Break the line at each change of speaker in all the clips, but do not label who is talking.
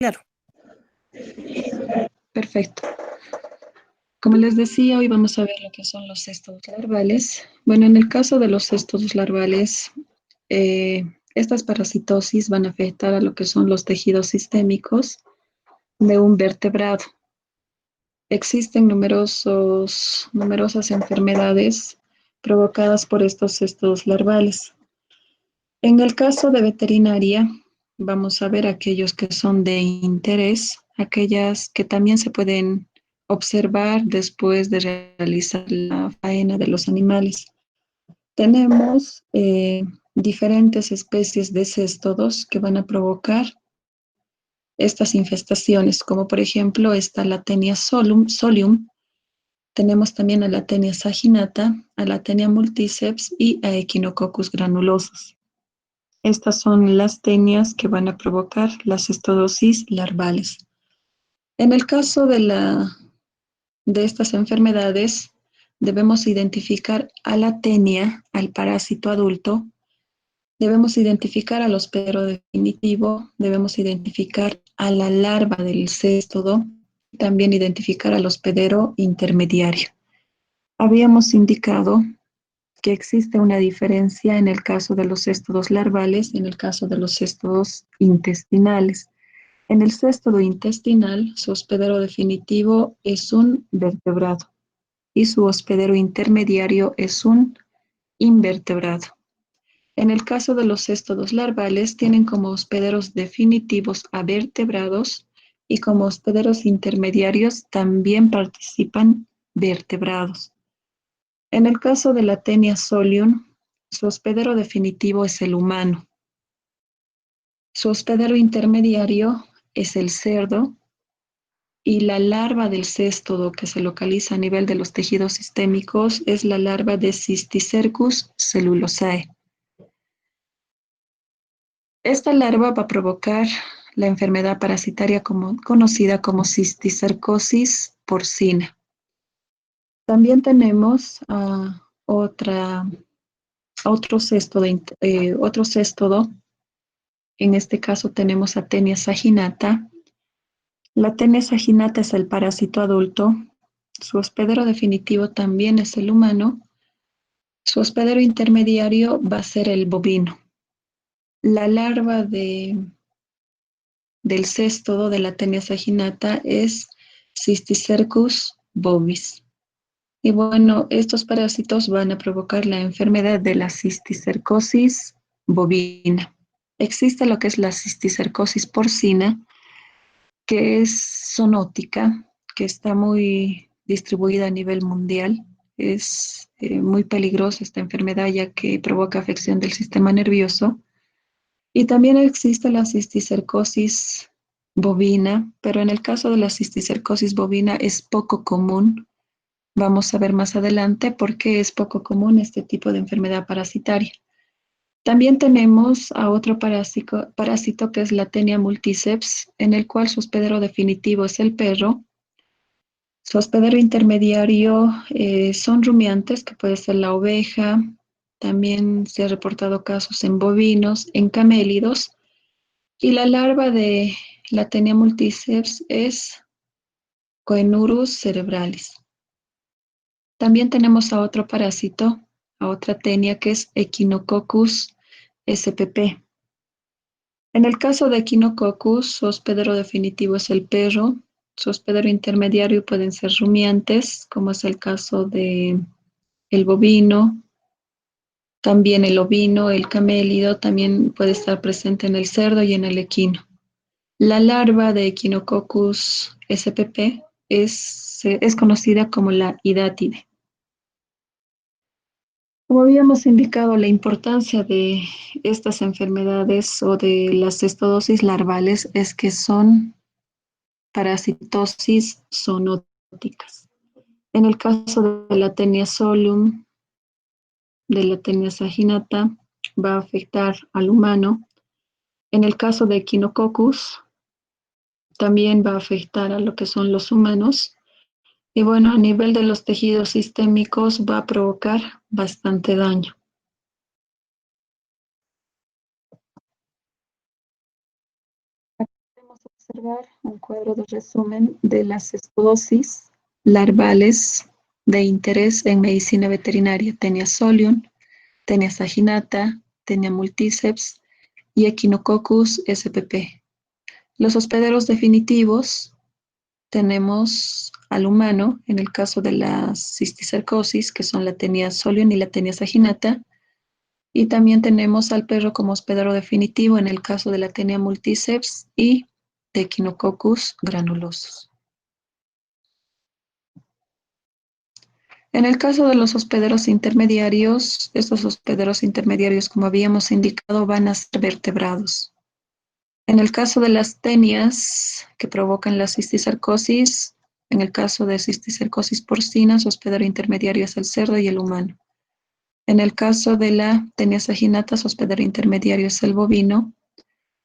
Claro.
Perfecto. Como les decía, hoy vamos a ver lo que son los cestos larvales. Bueno, en el caso de los cestos larvales, eh, estas parasitosis van a afectar a lo que son los tejidos sistémicos de un vertebrado. Existen numerosas enfermedades provocadas por estos cestos larvales. En el caso de veterinaria, vamos a ver aquellos que son de interés, aquellas que también se pueden observar después de realizar la faena de los animales. Tenemos diferentes especies de céstodos que van a provocar estas infestaciones, como por ejemplo está la Taenia solium, tenemos también a la Taenia saginata, a la Taenia multiceps y a Echinococcus granulosus. Estas son las tenias que van a provocar las estodosis larvales. En el caso de estas enfermedades, debemos identificar a la tenia, al parásito adulto, debemos identificar al hospedero definitivo, debemos identificar a la larva del céstodo, también identificar al hospedero intermediario. Habíamos indicado que existe una diferencia en el caso de los céstodos larvales y en el caso de los céstodos intestinales. En el céstodo intestinal, su hospedero definitivo es un vertebrado y su hospedero intermediario es un invertebrado. En el caso de los céstodos larvales, tienen como hospederos definitivos a vertebrados y como hospederos intermediarios también participan vertebrados. En el caso de la Taenia solium, su hospedero definitivo es el humano. Su hospedero intermediario es el cerdo y la larva del céstodo que se localiza a nivel de los tejidos sistémicos es la larva de Cysticercus cellulosae. Esta larva va a provocar la enfermedad parasitaria conocida como cisticercosis porcina. También tenemos otro céstodo. En este caso tenemos a Taenia saginata. La Taenia saginata es el parásito adulto. Su hospedero definitivo también es el humano. Su hospedero intermediario va a ser el bovino. La larva del céstodo de la Taenia saginata es Cysticercus bovis. Y bueno, estos parásitos van a provocar la enfermedad de la cisticercosis bovina. Existe lo que es la cisticercosis porcina, que es zoonótica, que está muy distribuida a nivel mundial. Es muy peligrosa esta enfermedad ya que provoca afección del sistema nervioso. Y también existe la cisticercosis bovina, pero en el caso de la cisticercosis bovina es poco común. Vamos a ver más adelante por qué es poco común este tipo de enfermedad parasitaria. También tenemos a otro parásito que es la Taenia multiceps, en el cual su hospedero definitivo es el perro. Su hospedero intermediario son rumiantes, que puede ser la oveja. También se ha reportado casos en bovinos, en camélidos. Y la larva de la Taenia multiceps es Coenurus cerebralis. También tenemos a otro parásito, a otra tenia que es Echinococcus spp. En el caso de Echinococcus, su hospedero definitivo es el perro. Su hospedero intermediario pueden ser rumiantes, como es el caso de el bovino, también el ovino, el camélido, también puede estar presente en el cerdo y en el equino. La larva de Echinococcus spp es conocida como la hidátide. Como habíamos indicado, la importancia de estas enfermedades o de las estodosis larvales es que son parasitosis zoonóticas. En el caso de la Taenia solium, de la Taenia saginata, va a afectar al humano. En el caso de Echinococcus, también va a afectar a lo que son los humanos. Y bueno, a nivel de los tejidos sistémicos va a provocar bastante daño. observar un cuadro de resumen de las cestodosis larvales de interés en medicina veterinaria. Tenia solium, Tenia saginata, Tenia multiceps y Echinococcus spp. Los hospederos definitivos tenemos al humano en el caso de la cisticercosis, que son la Tenia solium y la Tenia saginata, y también tenemos al perro como hospedero definitivo en el caso de la Tenia multiceps y de Echinococcus granulosus. En el caso de los hospederos intermediarios, estos hospederos intermediarios, como habíamos indicado, van a ser vertebrados. En el caso de las tenias que provocan la cisticercosis, en el caso de cisticercosis porcina, su hospedero intermediario es el cerdo y el humano. En el caso de la tenia saginata, su hospedero intermediario es el bovino.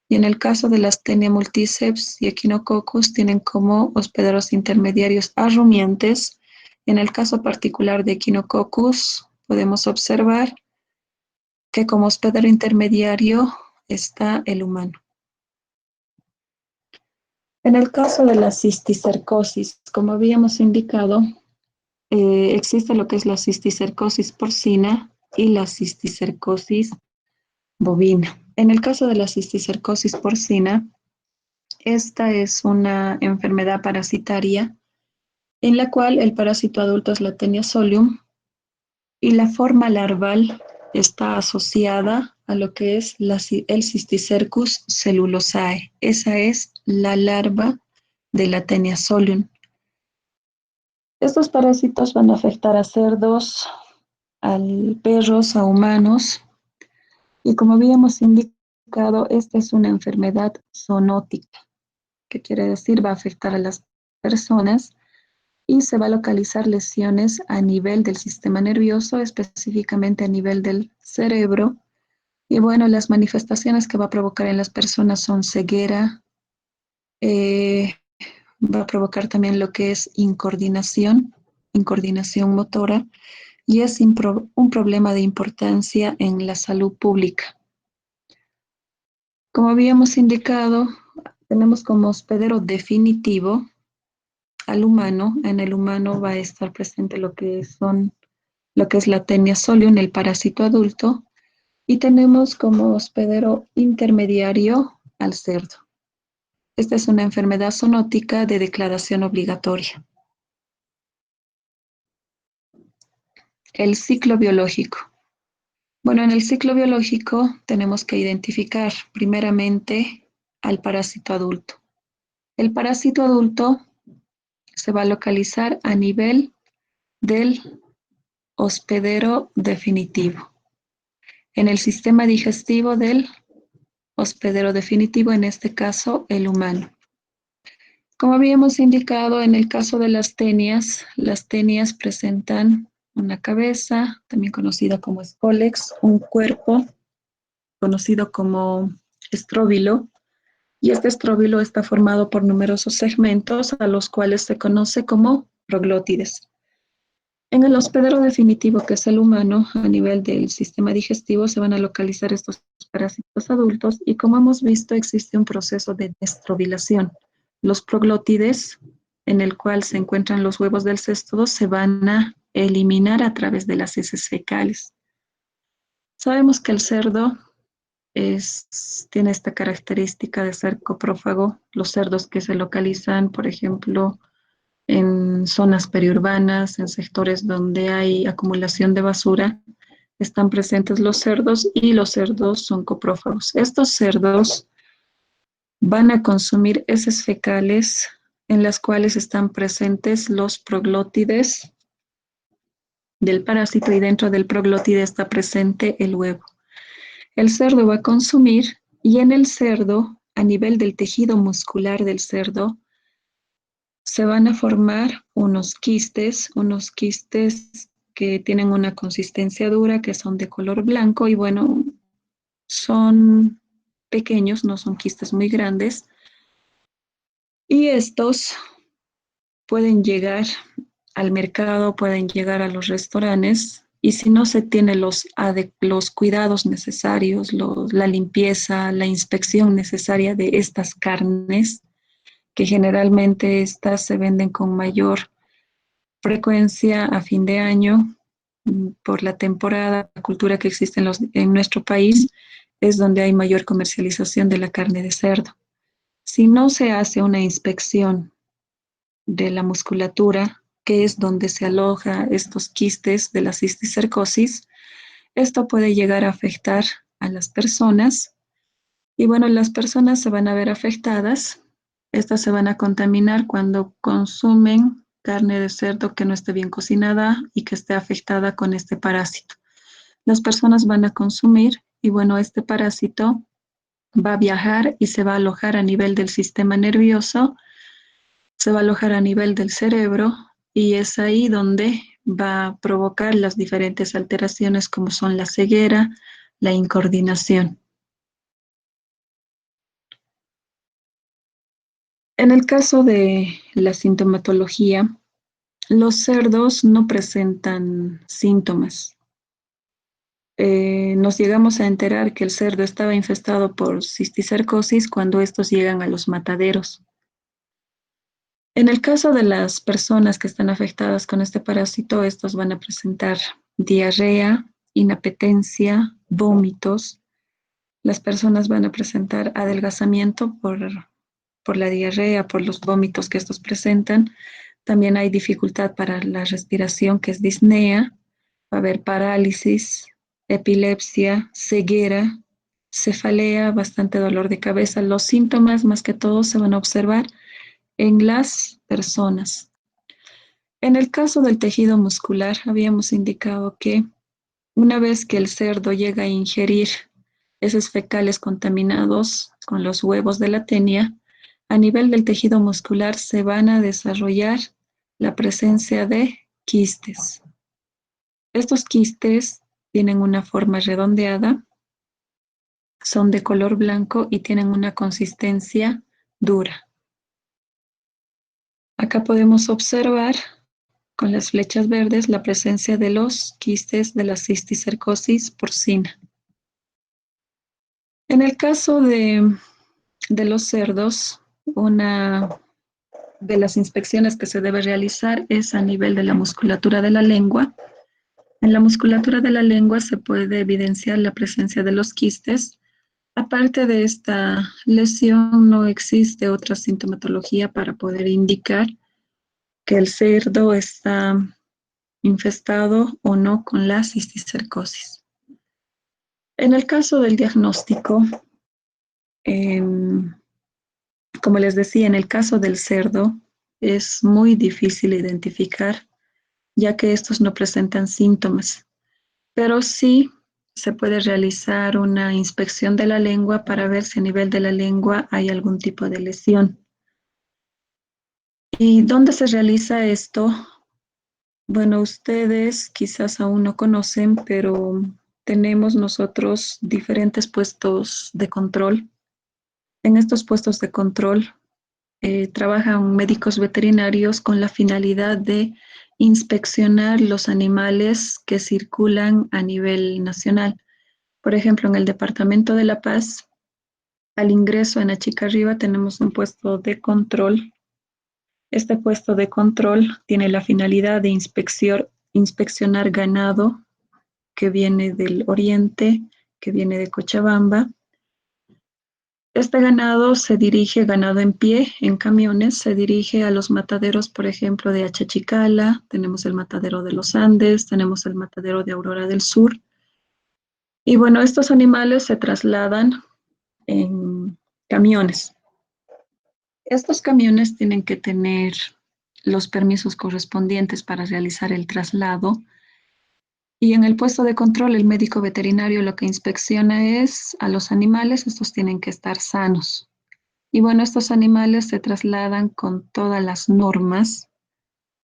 Y en el caso de las tenia multiceps y echinococcus, tienen como hospederos intermediarios a rumiantes. En el caso particular de echinococcus, podemos observar que como hospedero intermediario está el humano. En el caso de la cisticercosis, como habíamos indicado, existe lo que es la cisticercosis porcina y la cisticercosis bovina. En el caso de la cisticercosis porcina, esta es una enfermedad parasitaria en la cual el parásito adulto es la Tenia solium y la forma larval está asociada a lo que es el Cysticercus cellulosae. Esa es la larva de la Tenia solium. Estos parásitos van a afectar a cerdos, a perros, a humanos, y como habíamos indicado, esta es una enfermedad zoonótica, que quiere decir va a afectar a las personas y se va a localizar lesiones a nivel del sistema nervioso, específicamente a nivel del cerebro. Y bueno, las manifestaciones que va a provocar en las personas son ceguera, eh, va a provocar también lo que es incoordinación motora, y es un problema de importancia en la salud pública. Como habíamos indicado, tenemos como hospedero definitivo al humano. En el humano va a estar presente lo que es la Tenia solium, el parásito adulto, y tenemos como hospedero intermediario al cerdo. Esta es una enfermedad zoonótica de declaración obligatoria. El ciclo biológico. Bueno, en el ciclo biológico tenemos que identificar primeramente al parásito adulto. El parásito adulto se va a localizar a nivel del hospedero definitivo, en el sistema digestivo del hospedero definitivo, en este caso el humano. Como habíamos indicado, en el caso de las tenias presentan una cabeza, también conocida como escólex, un cuerpo conocido como estróbilo, y este estróbilo está formado por numerosos segmentos a los cuales se conoce como proglótides. En el hospedero definitivo, que es el humano, a nivel del sistema digestivo, se van a localizar estos parásitos adultos y, como hemos visto, existe un proceso de destrobilación. Los proglótides, en el cual se encuentran los huevos del cestodo, se van a eliminar a través de las heces fecales. Sabemos que el cerdo tiene esta característica de ser coprófago. Los cerdos que se localizan, por ejemplo, en zonas periurbanas, en sectores donde hay acumulación de basura, están presentes los cerdos y los cerdos son coprófagos. Estos cerdos van a consumir heces fecales en las cuales están presentes los proglótides del parásito, y dentro del proglótide está presente el huevo. El cerdo va a consumir, y en el cerdo, a nivel del tejido muscular del cerdo, se van a formar unos quistes que tienen una consistencia dura, que son de color blanco y bueno, son pequeños, no son quistes muy grandes. Y estos pueden llegar al mercado, pueden llegar a los restaurantes, y si no se tienen los cuidados necesarios, la limpieza, la inspección necesaria de estas carnes, que generalmente estas se venden con mayor frecuencia a fin de año por la temporada, la cultura que existe en nuestro país, es donde hay mayor comercialización de la carne de cerdo. Si no se hace una inspección de la musculatura, que es donde se aloja estos quistes de la cisticercosis, esto puede llegar a afectar a las personas y bueno, las personas se van a ver afectadas. Estas se van a contaminar cuando consumen carne de cerdo que no esté bien cocinada y que esté afectada con este parásito. Las personas van a consumir y bueno, este parásito va a viajar y se va a alojar a nivel del sistema nervioso, se va a alojar a nivel del cerebro y es ahí donde va a provocar las diferentes alteraciones como son la ceguera, la incoordinación. En el caso de la sintomatología, los cerdos no presentan síntomas. Nos llegamos a enterar que el cerdo estaba infestado por cisticercosis cuando estos llegan a los mataderos. En el caso de las personas que están afectadas con este parásito, estos van a presentar diarrea, inapetencia, vómitos. Las personas van a presentar adelgazamiento por la diarrea, por los vómitos que estos presentan. También hay dificultad para la respiración, que es disnea. Va a haber parálisis, epilepsia, ceguera, cefalea, bastante dolor de cabeza. Los síntomas, más que todo, se van a observar en las personas. En el caso del tejido muscular, habíamos indicado que una vez que el cerdo llega a ingerir esos fecales contaminados con los huevos de la tenia, a nivel del tejido muscular se van a desarrollar la presencia de quistes. Estos quistes tienen una forma redondeada, son de color blanco y tienen una consistencia dura. Acá podemos observar con las flechas verdes la presencia de los quistes de la cisticercosis porcina. En el caso de los cerdos, una de las inspecciones que se debe realizar es a nivel de la musculatura de la lengua. En la musculatura de la lengua se puede evidenciar la presencia de los quistes. Aparte de esta lesión, no existe otra sintomatología para poder indicar que el cerdo está infestado o no con la cisticercosis. En el caso del diagnóstico, em, como les decía, en el caso del cerdo es muy difícil identificar, ya que estos no presentan síntomas, pero sí se puede realizar una inspección de la lengua para ver si a nivel de la lengua hay algún tipo de lesión. ¿Y dónde se realiza esto? Bueno, ustedes quizás aún no conocen, pero tenemos nosotros diferentes puestos de control. En estos puestos de control trabajan médicos veterinarios con la finalidad de inspeccionar los animales que circulan a nivel nacional. Por ejemplo, en el departamento de La Paz, al ingreso en Achicarriba tenemos un puesto de control. Este puesto de control tiene la finalidad de inspeccionar ganado que viene del oriente, que viene de Cochabamba. Este ganado se dirige, ganado en pie, en camiones, se dirige a los mataderos, por ejemplo, de Achachicala, tenemos el matadero de los Andes, tenemos el matadero de Aurora del Sur. Y bueno, estos animales se trasladan en camiones. Estos camiones tienen que tener los permisos correspondientes para realizar el traslado. Y en el puesto de control, el médico veterinario lo que inspecciona es a los animales, estos tienen que estar sanos. Y bueno, estos animales se trasladan con todas las normas,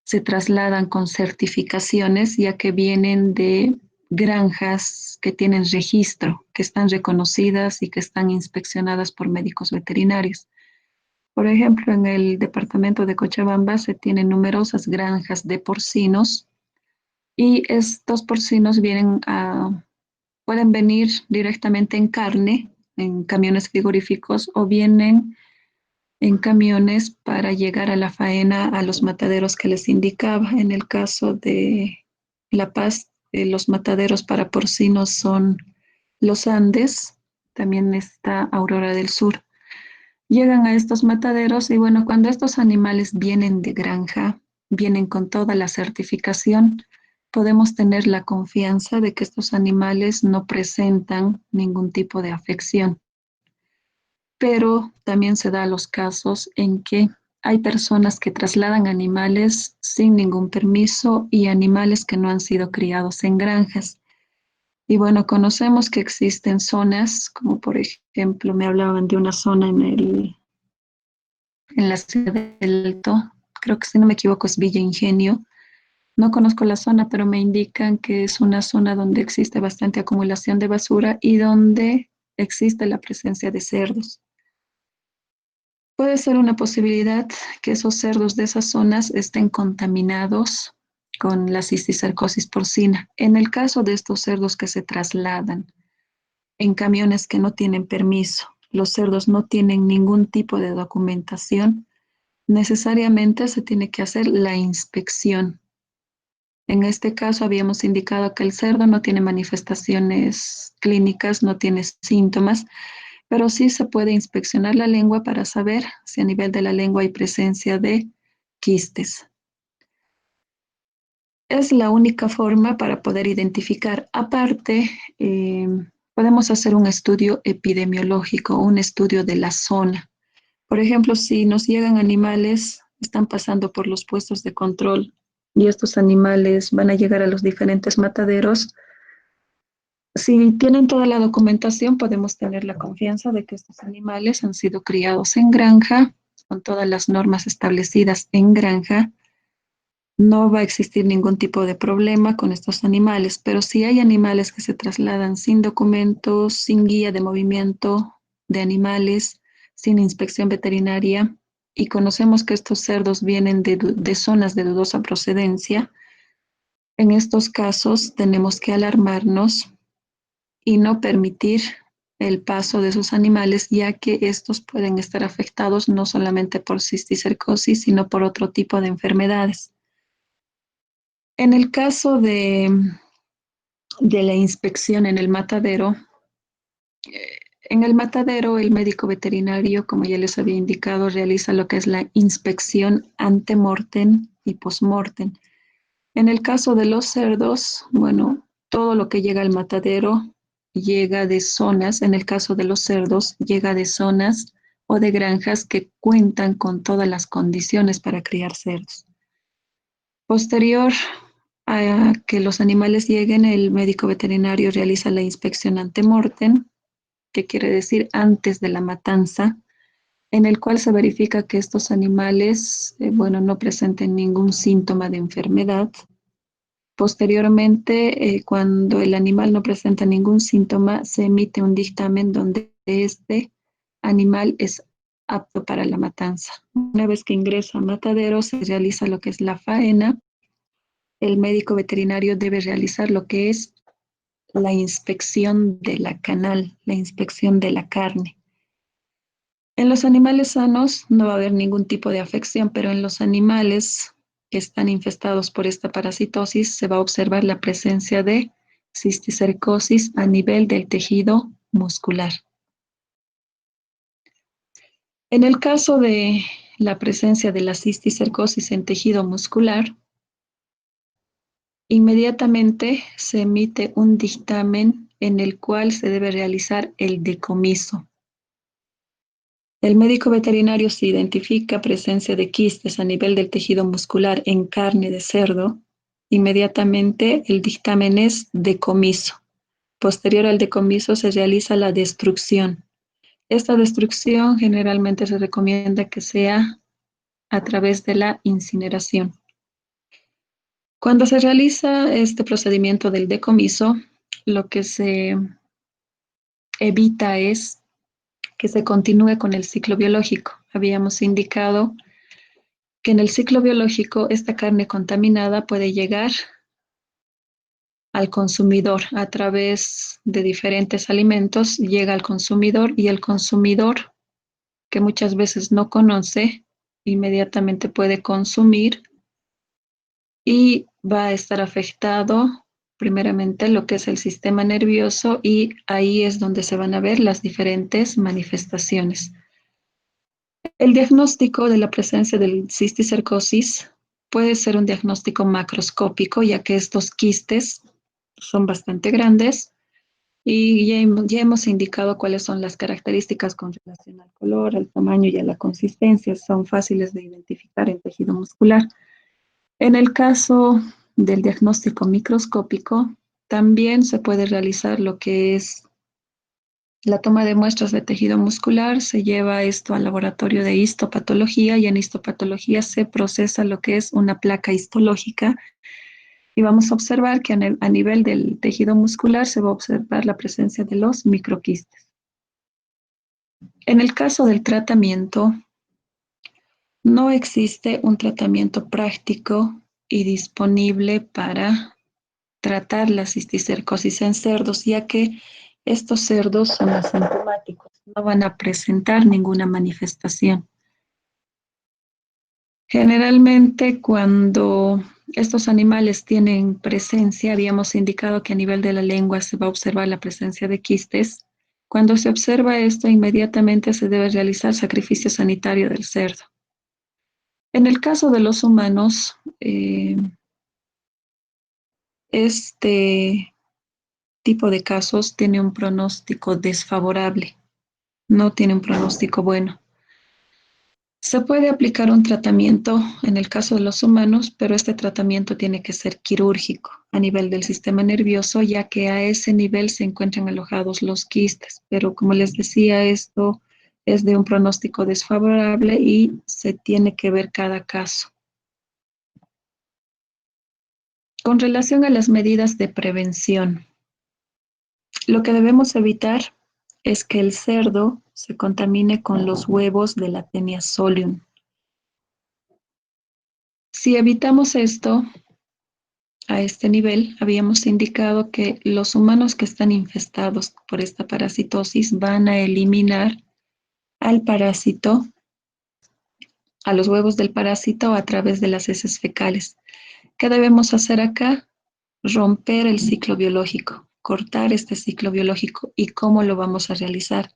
se trasladan con certificaciones, ya que vienen de granjas que tienen registro, que están reconocidas y que están inspeccionadas por médicos veterinarios. Por ejemplo, en el departamento de Cochabamba se tienen numerosas granjas de porcinos y estos porcinos pueden venir directamente en carne, en camiones frigoríficos, o vienen en camiones para llegar a la faena a los mataderos que les indicaba. En el caso de La Paz, los mataderos para porcinos son los Andes, también está Aurora del Sur. Llegan a estos mataderos y bueno, cuando estos animales vienen de granja, vienen con toda la certificación, podemos tener la confianza de que estos animales no presentan ningún tipo de afección. Pero también se da los casos en que hay personas que trasladan animales sin ningún permiso y animales que no han sido criados en granjas. Y bueno, conocemos que existen zonas, como por ejemplo, me hablaban de una zona en la ciudad del Alto, creo que si no me equivoco es Villa Ingenio. No conozco la zona, pero me indican que es una zona donde existe bastante acumulación de basura y donde existe la presencia de cerdos. Puede ser una posibilidad que esos cerdos de esas zonas estén contaminados con la cisticercosis porcina. En el caso de estos cerdos que se trasladan en camiones que no tienen permiso, los cerdos no tienen ningún tipo de documentación, necesariamente se tiene que hacer la inspección. En este caso habíamos indicado que el cerdo no tiene manifestaciones clínicas, no tiene síntomas, pero sí se puede inspeccionar la lengua para saber si a nivel de la lengua hay presencia de quistes. Es la única forma para poder identificar. Aparte, podemos hacer un estudio epidemiológico, un estudio de la zona. Por ejemplo, si nos llegan animales, están pasando por los puestos de control y estos animales van a llegar a los diferentes mataderos. Si tienen toda la documentación, podemos tener la confianza de que estos animales han sido criados en granja, con todas las normas establecidas en granja. No va a existir ningún tipo de problema con estos animales, pero si hay animales que se trasladan sin documentos, sin guía de movimiento de animales, sin inspección veterinaria, y conocemos que estos cerdos vienen de zonas de dudosa procedencia, en estos casos tenemos que alarmarnos y no permitir el paso de esos animales, ya que estos pueden estar afectados no solamente por cisticercosis, sino por otro tipo de enfermedades. En el caso de la inspección en el matadero, en el matadero el médico veterinario, como ya les había indicado, realiza lo que es la inspección ante mortem y post-mortem. En el caso de los cerdos, bueno, todo lo que llega al matadero llega de zonas, en el caso de los cerdos, llega de zonas o de granjas que cuentan con todas las condiciones para criar cerdos. Posterior a que los animales lleguen, el médico veterinario realiza la inspección ante mortem, que quiere decir antes de la matanza, en el cual se verifica que estos animales, bueno, no presenten ningún síntoma de enfermedad. Posteriormente, cuando el animal no presenta ningún síntoma, se emite un dictamen donde este animal es apto para la matanza. Una vez que ingresa a matadero, se realiza lo que es la faena. El médico veterinario debe realizar lo que es la inspección de la canal, la inspección de la carne. En los animales sanos no va a haber ningún tipo de afección, pero en los animales que están infestados por esta parasitosis se va a observar la presencia de cisticercosis a nivel del tejido muscular. En el caso de la presencia de la cisticercosis en tejido muscular, inmediatamente se emite un dictamen en el cual se debe realizar el decomiso. El médico veterinario, si identifica presencia de quistes a nivel del tejido muscular en carne de cerdo, inmediatamente el dictamen es decomiso. Posterior al decomiso se realiza la destrucción. Esta destrucción generalmente se recomienda que sea a través de la incineración. Cuando se realiza este procedimiento del decomiso, lo que se evita es que se continúe con el ciclo biológico. Habíamos indicado que en el ciclo biológico esta carne contaminada puede llegar al consumidor a través de diferentes alimentos, llega al consumidor y el consumidor que muchas veces no conoce, inmediatamente puede consumir y va a estar afectado primeramente lo que es el sistema nervioso y ahí es donde se van a ver las diferentes manifestaciones. El diagnóstico de la presencia del cisticercosis puede ser un diagnóstico macroscópico, ya que estos quistes son bastante grandes y ya hemos indicado cuáles son las características con relación al color, al tamaño y a la consistencia. Son fáciles de identificar en tejido muscular. En el caso del diagnóstico microscópico, también se puede realizar lo que es la toma de muestras de tejido muscular. Se lleva esto al laboratorio de histopatología y en histopatología se procesa lo que es una placa histológica y vamos a observar que a nivel del tejido muscular se va a observar la presencia de los microquistes. En el caso del tratamiento, no existe un tratamiento práctico y disponible para tratar la cisticercosis en cerdos, ya que estos cerdos son asintomáticos, no van a presentar ninguna manifestación. Generalmente, cuando estos animales tienen presencia, habíamos indicado que a nivel de la lengua se va a observar la presencia de quistes. Cuando se observa esto, inmediatamente se debe realizar sacrificio sanitario del cerdo. En el caso de los humanos, este tipo de casos tiene un pronóstico desfavorable, no tiene un pronóstico bueno. Se puede aplicar un tratamiento en el caso de los humanos, pero este tratamiento tiene que ser quirúrgico a nivel del sistema nervioso, ya que a ese nivel se encuentran alojados los quistes. Pero como les decía, esto es de un pronóstico desfavorable y se tiene que ver cada caso. Con relación a las medidas de prevención, lo que debemos evitar es que el cerdo se contamine con los huevos de la Taenia solium. Si evitamos esto, a este nivel, habíamos indicado que los humanos que están infestados por esta parasitosis van a eliminar al parásito, a los huevos del parásito a través de las heces fecales. ¿Qué debemos hacer acá? Romper el ciclo biológico, cortar este ciclo biológico. ¿Y cómo lo vamos a realizar?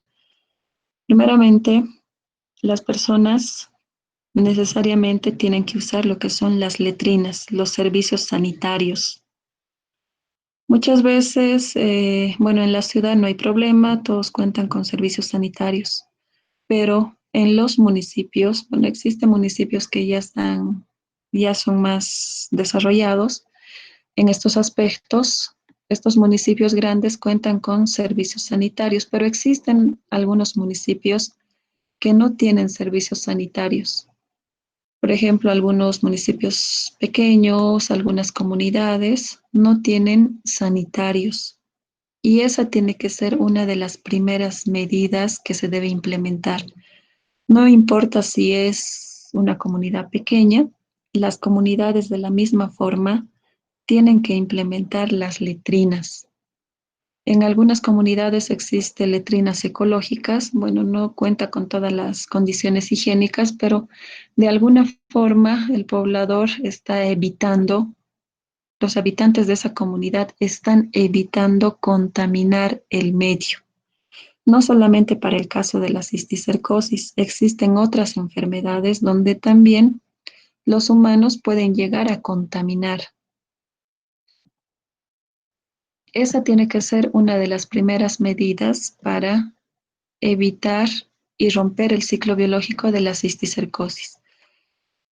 Primeramente, las personas necesariamente tienen que usar lo que son las letrinas, los servicios sanitarios. Muchas veces, bueno, en la ciudad no hay problema, todos cuentan con servicios sanitarios, pero en los municipios, bueno, existen municipios que ya son más desarrollados en estos aspectos. Estos municipios grandes cuentan con servicios sanitarios, pero existen algunos municipios que no tienen servicios sanitarios. Por ejemplo, algunos municipios pequeños, algunas comunidades no tienen sanitarios. Y esa tiene que ser una de las primeras medidas que se debe implementar. No importa si es una comunidad pequeña, las comunidades de la misma forma tienen que implementar las letrinas. En algunas comunidades existen letrinas ecológicas, bueno, no cuenta con todas las condiciones higiénicas, pero de alguna forma el poblador está evitando, los habitantes de esa comunidad están evitando contaminar el medio. No solamente para el caso de la cisticercosis, existen otras enfermedades donde también los humanos pueden llegar a contaminar. Esa tiene que ser una de las primeras medidas para evitar y romper el ciclo biológico de la cisticercosis.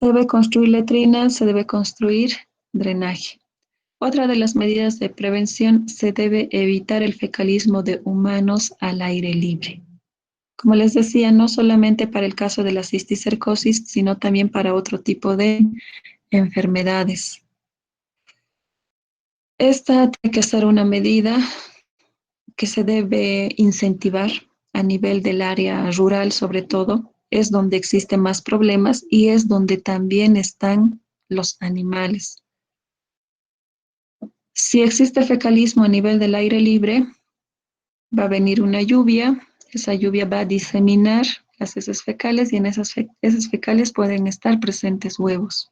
Se debe construir letrinas, se debe construir drenaje. Otra de las medidas de prevención, se debe evitar el fecalismo de humanos al aire libre. Como les decía, no solamente para el caso de la cisticercosis, sino también para otro tipo de enfermedades. Esta tiene que ser una medida que se debe incentivar a nivel del área rural, sobre todo, es donde existen más problemas y es donde también están los animales. Si existe fecalismo a nivel del aire libre, va a venir una lluvia, esa lluvia va a diseminar las heces fecales, y en esas heces fecales pueden estar presentes huevos.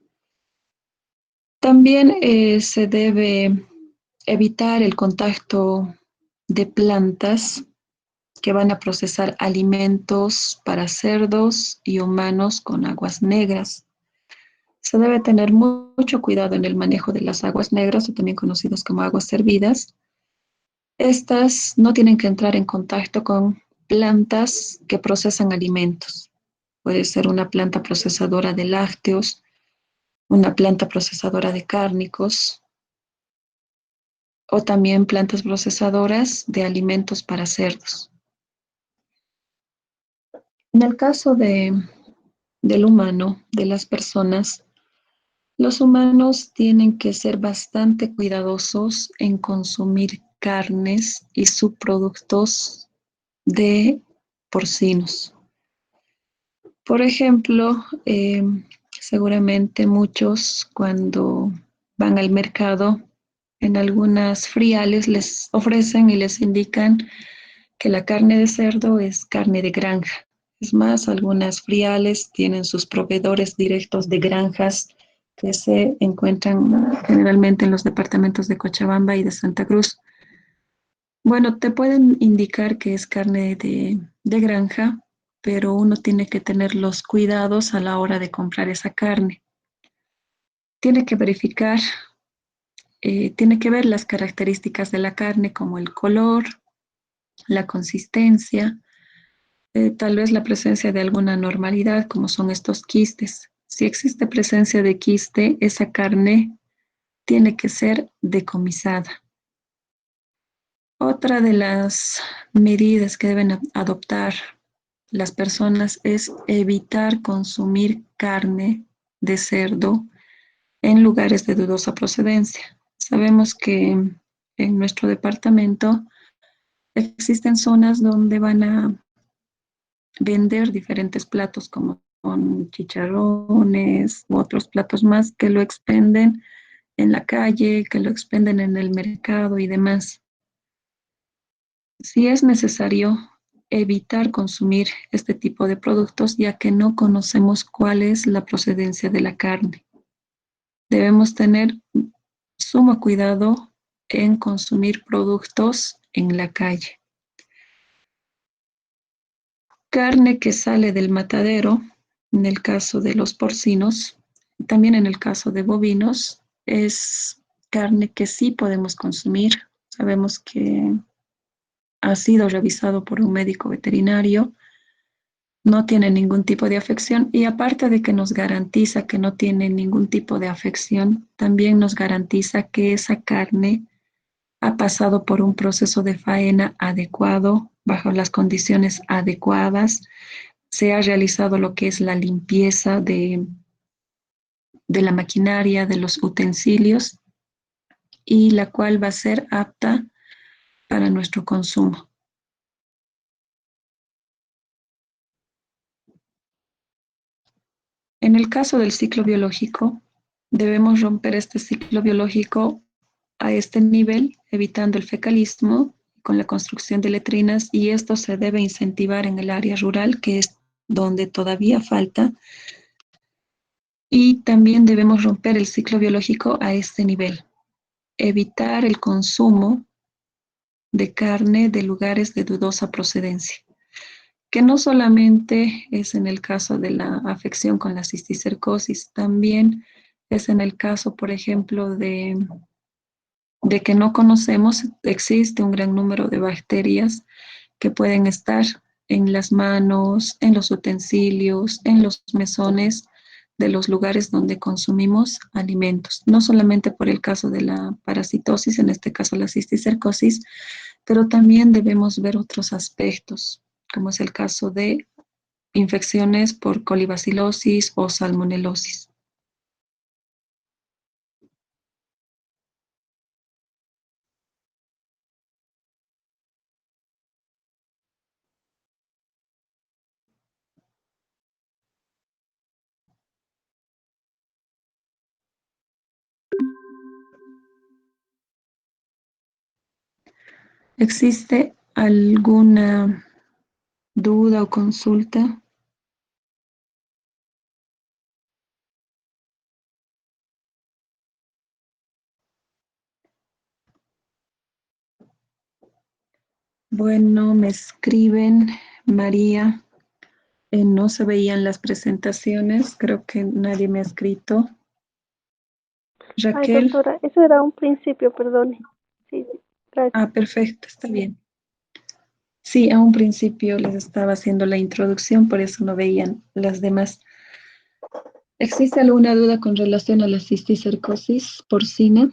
También se debe evitar el contacto de plantas que van a procesar alimentos para cerdos y humanos con aguas negras. Se debe tener mucho cuidado en el manejo de las aguas negras, o también conocidas como aguas hervidas. Estas no tienen que entrar en contacto con plantas que procesan alimentos. Puede ser una planta procesadora de lácteos, una planta procesadora de cárnicos, o también plantas procesadoras de alimentos para cerdos. En el caso del humano, de las personas, los humanos tienen que ser bastante cuidadosos en consumir carnes y subproductos de porcinos. Por ejemplo, seguramente muchos cuando van al mercado, en algunas friales les ofrecen y les indican que la carne de cerdo es carne de granja. Es más, algunas friales tienen sus proveedores directos de granjas que se encuentran generalmente en los departamentos de Cochabamba y de Santa Cruz. Bueno, te pueden indicar que es carne de granja, pero uno tiene que tener los cuidados a la hora de comprar esa carne. Tiene que verificar, tiene que ver las características de la carne, como el color, la consistencia, tal vez la presencia de alguna anormalidad, como son estos quistes. Si existe presencia de quiste, esa carne tiene que ser decomisada. Otra de las medidas que deben adoptar las personas es evitar consumir carne de cerdo en lugares de dudosa procedencia. Sabemos que en nuestro departamento existen zonas donde van a vender diferentes platos como con chicharrones u otros platos más que lo expenden en la calle, que lo expenden en el mercado y demás. Si es necesario evitar consumir este tipo de productos, ya que no conocemos cuál es la procedencia de la carne. Debemos tener sumo cuidado en consumir productos en la calle. Carne que sale del matadero, en el caso de los porcinos, también en el caso de bovinos, es carne que sí podemos consumir. Sabemos que ha sido revisado por un médico veterinario, no tiene ningún tipo de afección, y aparte de que nos garantiza que no tiene ningún tipo de afección, también nos garantiza que esa carne ha pasado por un proceso de faena adecuado, bajo las condiciones adecuadas. Se ha realizado lo que es la limpieza de la maquinaria, de los utensilios, y la cual va a ser apta para nuestro consumo. En el caso del ciclo biológico, debemos romper este ciclo biológico a este nivel, evitando el fecalismo con la construcción de letrinas, y esto se debe incentivar en el área rural, que es donde todavía falta, y también debemos romper el ciclo biológico a este nivel, evitar el consumo de carne de lugares de dudosa procedencia, que no solamente es en el caso de la afección con la cisticercosis, también es en el caso, por ejemplo, de que no conocemos, existe un gran número de bacterias que pueden estar en las manos, en los utensilios, en los mesones de los lugares donde consumimos alimentos. No solamente por el caso de la parasitosis, en este caso la cisticercosis, pero también debemos ver otros aspectos, como es el caso de infecciones por colibacilosis o salmonelosis. ¿Existe alguna duda o consulta? Bueno, me escriben, María, no se veían las presentaciones, creo que nadie me ha escrito.
Ay,
Raquel,
doctora, eso era un principio, perdone. Sí, sí, gracias.
perfecto, está bien. Sí, a un principio les estaba haciendo la introducción, por eso no veían las demás. ¿Existe alguna duda con relación a la cisticercosis porcina?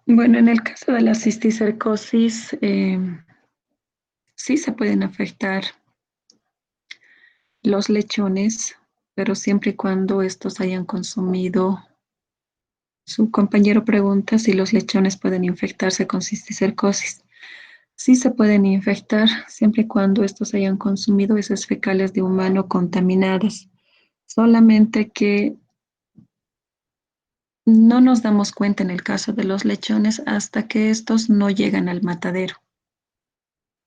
Bueno, en el caso de la cisticercosis, sí se pueden afectar los lechones, pero siempre y cuando estos hayan consumido. Su compañero pregunta si los lechones pueden infectarse con cisticercosis. Sí se pueden infectar siempre y cuando estos hayan consumido esas fecales de humano contaminadas. Solamente que no nos damos cuenta en el caso de los lechones hasta que estos no llegan al matadero.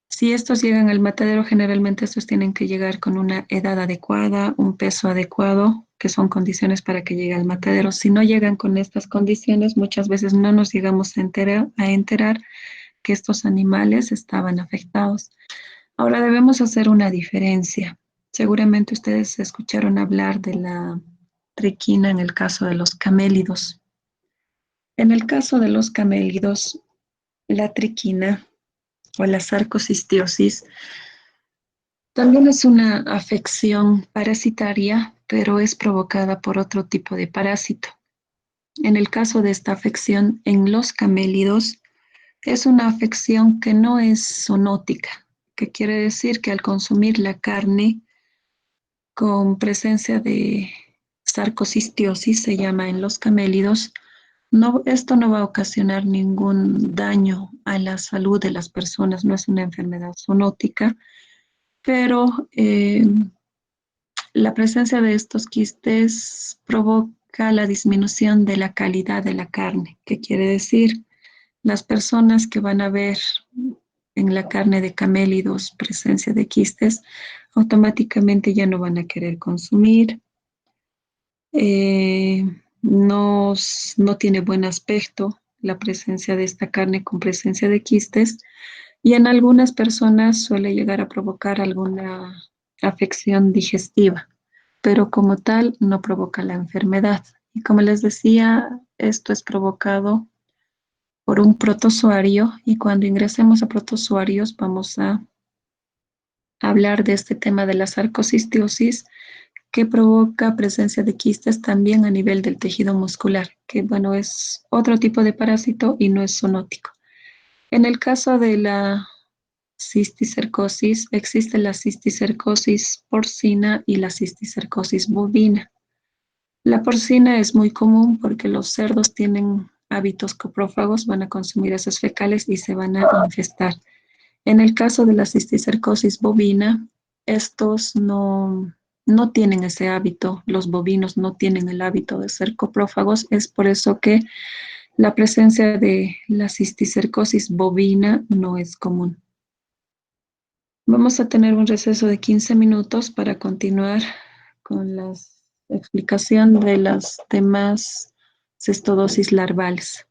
Si estos llegan al matadero, generalmente estos tienen que llegar con una edad adecuada, un peso adecuado, que son condiciones para que llegue al matadero. Si no llegan con estas condiciones, muchas veces no nos llegamos a enterar que estos animales estaban afectados. Ahora debemos hacer una diferencia. Seguramente ustedes escucharon hablar de la triquina en el caso de los camélidos. En el caso de los camélidos, la triquina o la sarcocistiosis también es una afección parasitaria, pero es provocada por otro tipo de parásito. En el caso de esta afección en los camélidos, es una afección que no es zoonótica, que quiere decir que al consumir la carne con presencia de sarcocistiosis, se llama en los camélidos, no, esto no va a ocasionar ningún daño a la salud de las personas, no es una enfermedad zoonótica, pero la presencia de estos quistes provoca la disminución de la calidad de la carne, que quiere decir las personas que van a ver en la carne de camélidos presencia de quistes, automáticamente ya no van a querer consumir. Eh, no tiene buen aspecto la presencia de esta carne con presencia de quistes y en algunas personas suele llegar a provocar alguna afección digestiva, pero como tal no provoca la enfermedad. Y como les decía, esto es provocado por un protozoario y cuando ingresemos a protozoarios vamos a hablar de este tema de la sarcocistiosis que provoca presencia de quistes también a nivel del tejido muscular, que bueno, es otro tipo de parásito y no es zoonótico. En el caso de la cisticercosis, existe la cisticercosis porcina y la cisticercosis bovina. La porcina es muy común porque los cerdos tienen hábitos coprófagos, van a consumir esas fecales y se van a infestar. En el caso de la cisticercosis bovina, estos no tienen ese hábito, los bovinos no tienen el hábito de ser coprófagos, es por eso que la presencia de la cisticercosis bovina no es común. Vamos a tener un receso de 15 minutos para continuar con la explicación de las demás cestodosis larvales.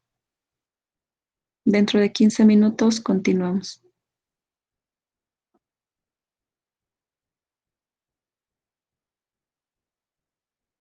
Dentro de 15 minutos continuamos.